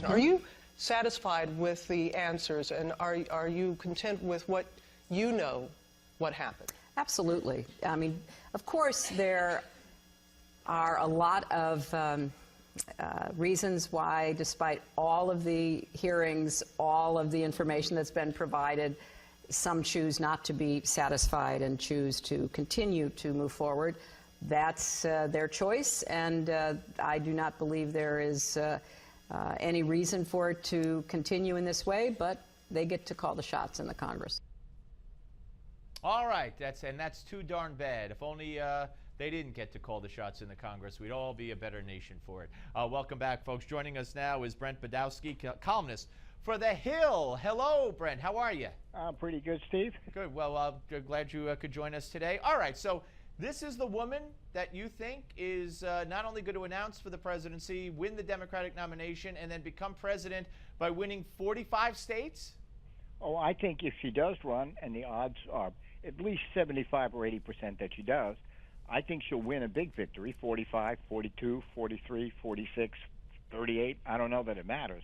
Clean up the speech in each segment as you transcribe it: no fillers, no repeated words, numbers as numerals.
Are you satisfied with the answers, and are you content with what you know what happened? Absolutely. I mean, of course, there are a lot of reasons why, despite all of the hearings, all of the information that's been provided, some choose not to be satisfied and choose to continue to move forward. That's their choice, and I do not believe there is any reason for it to continue in this way, but they get to call the shots in the Congress. All right, that's too darn bad. If only they didn't get to call the shots in the Congress, we'd all be a better nation for it. Welcome back, folks. Joining us now is Brent Budowski, columnist for The Hill. Hello, Brent. How are you? Pretty good, Steve. Good. Well, glad you could join us today. All right, so this is the woman that you think is not only going to announce for the presidency, win the Democratic nomination, and then become president by winning 45 states? Oh, I think if she does run, and the odds are at least 75 or 80% that she does, I think she'll win a big victory, 45, 42, 43, 46, 38. I don't know that it matters.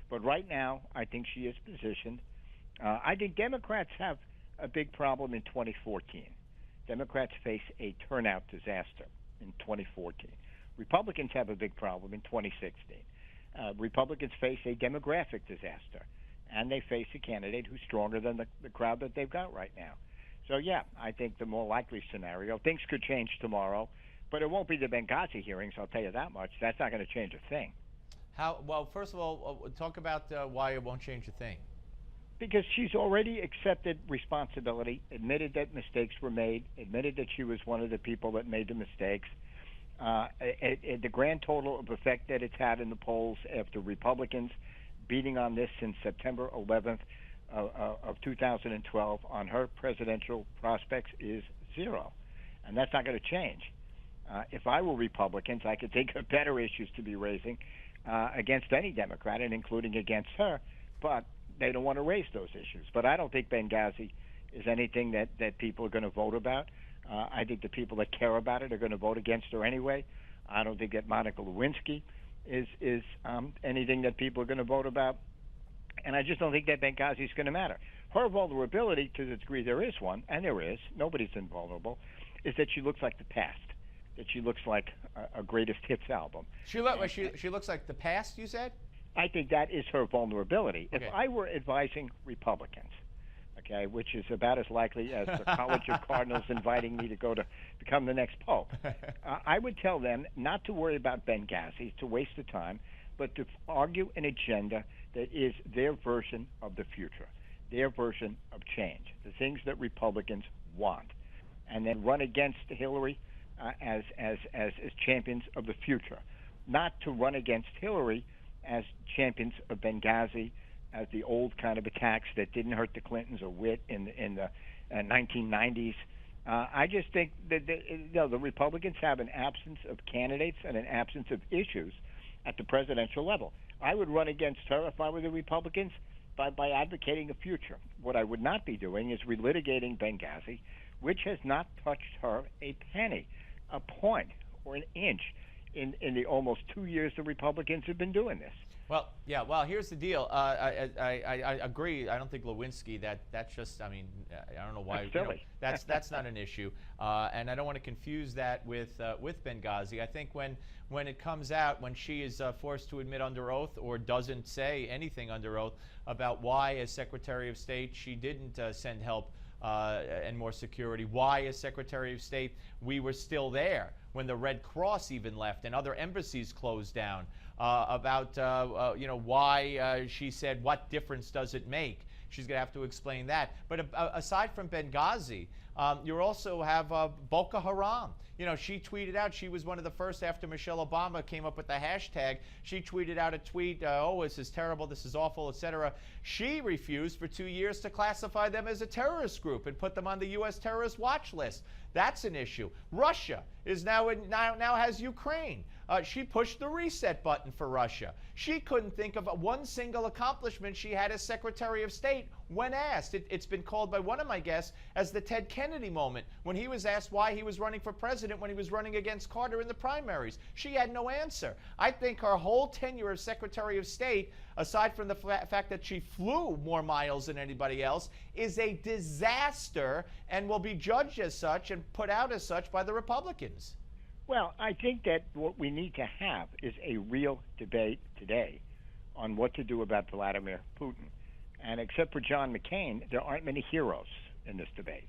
But right now, I think she is positioned. I think Democrats have a big problem in 2014. Democrats face a turnout disaster in 2014. Republicans have a big problem in 2016. Republicans face a demographic disaster, and they face a candidate who's stronger than the crowd that they've got right now. So, yeah, I think the more likely scenario, things could change tomorrow, but it won't be the Benghazi hearings, I'll tell you that much. That's not going to change a thing. Well, first of all, talk about why it won't change a thing. Because she's already accepted responsibility, admitted that mistakes were made, admitted that she was one of the people that made the mistakes. The grand total of effect that it's had in the polls after Republicans beating on this since September 11th of 2012 on her presidential prospects is zero. And that's not going to change. If I were Republicans, I could think of better issues to be raising against any Democrat, and including against her, but they don't want to raise those issues. But I don't think Benghazi is anything that people are going to vote about. I think the people that care about it are going to vote against her anyway. I don't think that Monica Lewinsky is anything that people are going to vote about. And I just don't think that Benghazi is going to matter. Her vulnerability, to the degree there is one, and there is, nobody's invulnerable, is that she looks like the past, that she looks like a greatest hits album. She looks like the past, you said? I think that is her vulnerability. Okay. If I were advising Republicans, okay, which is about as likely as the College of Cardinals inviting me to go to become the next pope, I would tell them not to worry about Benghazi, to waste the time, but to argue an agenda that is their version of the future, their version of change, the things that Republicans want, and then run against Hillary as champions of the future, not to run against Hillary as champions of Benghazi, as the old kind of attacks that didn't hurt the Clintons or Witt in the 1990s. I just think that the Republicans have an absence of candidates and an absence of issues at the presidential level. I would run against her if I were the Republicans by advocating a future. What I would not be doing is relitigating Benghazi, which has not touched her a penny, a point, or an inch in the almost 2 years the Republicans have been doing this. Well, yeah. Well, here's the deal. I agree. I don't think Lewinsky. That's just. I mean, I don't know why. That's silly. That's not an issue. And I don't want to confuse that with Benghazi. I think when it comes out, when she is forced to admit under oath or doesn't say anything under oath about why, as Secretary of State, she didn't send help and more security. Why, as Secretary of State, we were still there when the Red Cross even left and other embassies closed down. About why she said, what difference does it make? She's going to have to explain that. But aside from Benghazi, you also have Boko Haram. You know, she tweeted out, she was one of the first after Michelle Obama came up with the hashtag. She tweeted out a tweet, oh, this is terrible, this is awful, etc. She refused for 2 years to classify them as a terrorist group and put them on the U.S. terrorist watch list. That's an issue. Russia is now has Ukraine. she pushed the reset button for Russia. She couldn't think of one single accomplishment she had as Secretary of State when asked. It's been called by one of my guests as the Ted Kennedy moment, when he was asked why he was running for president when he was running against Carter in the primaries. She had no answer. I think her whole tenure as Secretary of State, aside from the fact that she flew more miles than anybody else, is a disaster and will be judged as such and put out as such by the Republicans. Well, I think that what we need to have is a real debate today on what to do about Vladimir Putin. And except for John McCain, there aren't many heroes in this debate.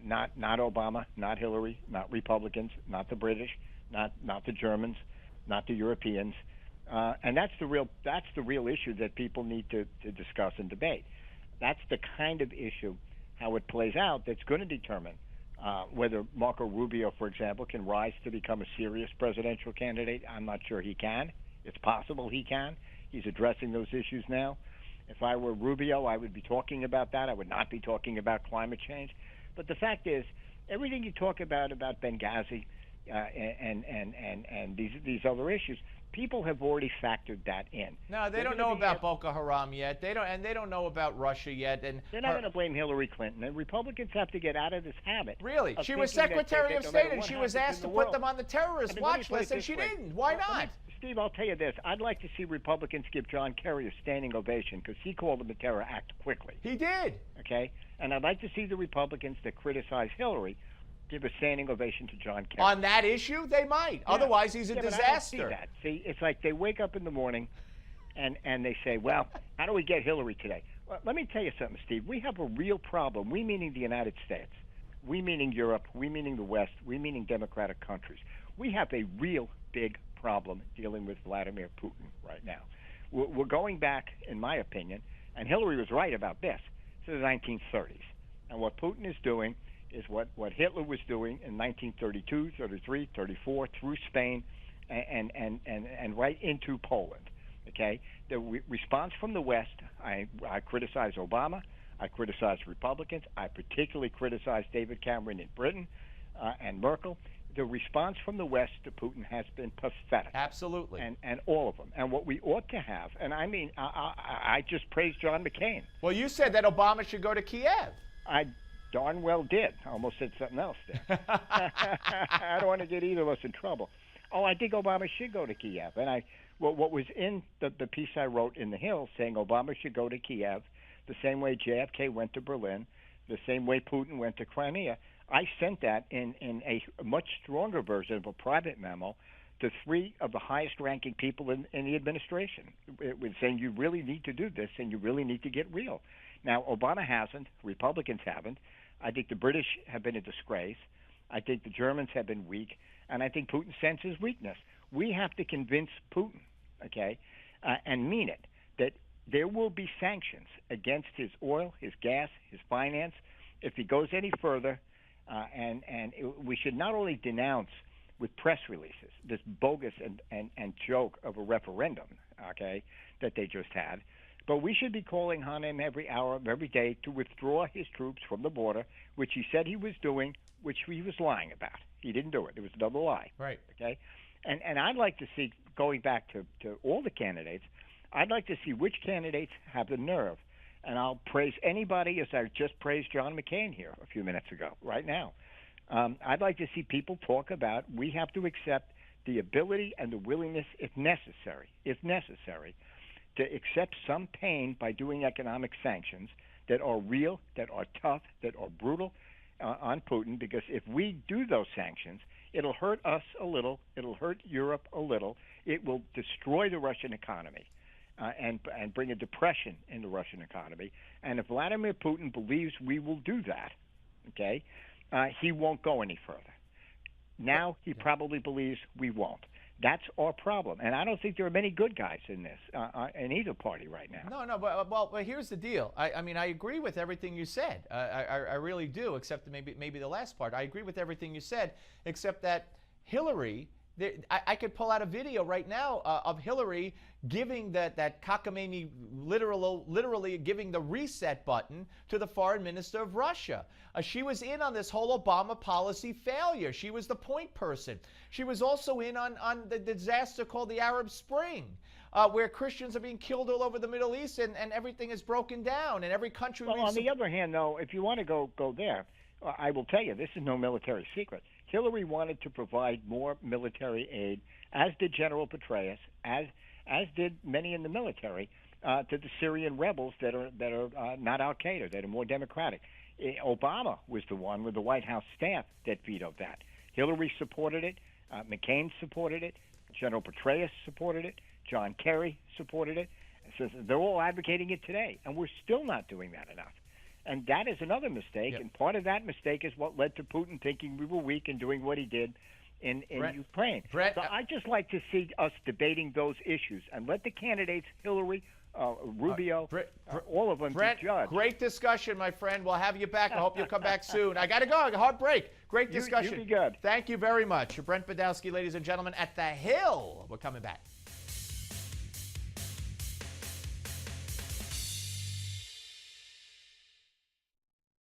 Not Obama, not Hillary, not Republicans, not the British, not the Germans, not the Europeans. And that's the real issue that people need to discuss and debate. That's the kind of issue, how it plays out, that's going to determine whether Marco Rubio, for example, can rise to become a serious presidential candidate. I'm not sure he can. It's possible he can. He's addressing those issues now. If I were Rubio, I would be talking about that. I would not be talking about climate change. But the fact is, everything you talk about Benghazi and these other issues, people have already factored that in. No, they don't know about Boko Haram yet. They don't know about Russia yet. And they're not going to blame Hillary Clinton. And Republicans have to get out of this habit. Really? She was Secretary of State, and she was asked to put them on the terrorist watch list, and she didn't. Why not? Steve, I'll tell you this. I'd like to see Republicans give John Kerry a standing ovation because he called him a terror act quickly. He did. Okay? And I'd like to see the Republicans that criticize Hillary give a standing ovation to John Kerry. On that issue, they might. Yeah. Otherwise, he's a disaster. But I don't see that. See, it's like they wake up in the morning and they say, well, how do we get Hillary today? Well, let me tell you something, Steve. We have a real problem. We meaning the United States. We meaning Europe. We meaning the West. We meaning democratic countries. We have a real big problem dealing with Vladimir Putin right now. We're going back, in my opinion, and Hillary was right about this, to the 1930s. And what Putin is doing is what Hitler was doing in 1932, 33, 34, through Spain, and right into Poland. Okay, the response from the West. I criticize Obama. I criticize Republicans. I particularly criticize David Cameron in Britain and Merkel. The response from the West to Putin has been pathetic. Absolutely. And all of them. And what we ought to have, and I mean, I just praised John McCain. Well, you said that Obama should go to Kiev. I darn well did. I almost said something else there. I don't want to get either of us in trouble. Oh, I think Obama should go to Kiev. And what was in the piece I wrote in The Hill saying Obama should go to Kiev the same way JFK went to Berlin, the same way Putin went to Crimea. I sent that in a much stronger version of a private memo to three of the highest-ranking people in the administration. It was saying you really need to do this and you really need to get real. Now, Obama hasn't. Republicans haven't. I think the British have been a disgrace. I think the Germans have been weak. And I think Putin senses weakness. We have to convince Putin, okay, and mean it, that there will be sanctions against his oil, his gas, his finance, if he goes any further. We should not only denounce with press releases this bogus and joke of a referendum, okay, that they just had, but we should be calling on him every hour of every day to withdraw his troops from the border, which he said he was doing, which he was lying about. He didn't do it. It was a double lie. Right. Okay? And I'd like to see, going back to all the candidates, I'd like to see which candidates have the nerve. And I'll praise anybody as I just praised John McCain here a few minutes ago, right now. I'd like to see people talk about we have to accept the ability and the willingness, if necessary, to accept some pain by doing economic sanctions that are real, that are tough, that are brutal on Putin, because if we do those sanctions, it'll hurt us a little, it'll hurt Europe a little, it will destroy the Russian economy. And bring a depression in the Russian economy. And if Vladimir Putin believes we will do that, okay, he won't go any further. Now he probably believes we won't. That's our problem. And I don't think there are many good guys in this, in either party right now. No, but here's the deal. I mean, I agree with everything you said. I really do, except maybe the last part. I agree with everything you said, except that Hillary I could pull out a video right now of Hillary giving that cockamamie, literally giving the reset button to the foreign minister of Russia. She was in on this whole Obama policy failure. She was the point person. She was also in on the disaster called the Arab Spring, where Christians are being killed all over the Middle East, and everything is broken down, and every country... Well, on the other hand, though, if you want to go there, I will tell you, this is no military secret. Hillary wanted to provide more military aid, as did General Petraeus, as did many in the military, to the Syrian rebels that are not Al-Qaeda, that are more democratic. Obama was the one with the White House staff that vetoed that. Hillary supported it. McCain supported it. General Petraeus supported it. John Kerry supported it. So they're all advocating it today, and we're still not doing that enough. And that is another mistake, and part of that mistake is what led to Putin thinking we were weak and doing what he did in Ukraine. Brent, so I'd just like to see us debating those issues and let the candidates, Hillary, Rubio, all of them, Brent, be judged. Great discussion, my friend. We'll have you back. I hope you'll come back soon. I got to go. Hard break. Great discussion. You be good. Thank you very much. Brent Budowski, ladies and gentlemen, at The Hill. We're coming back.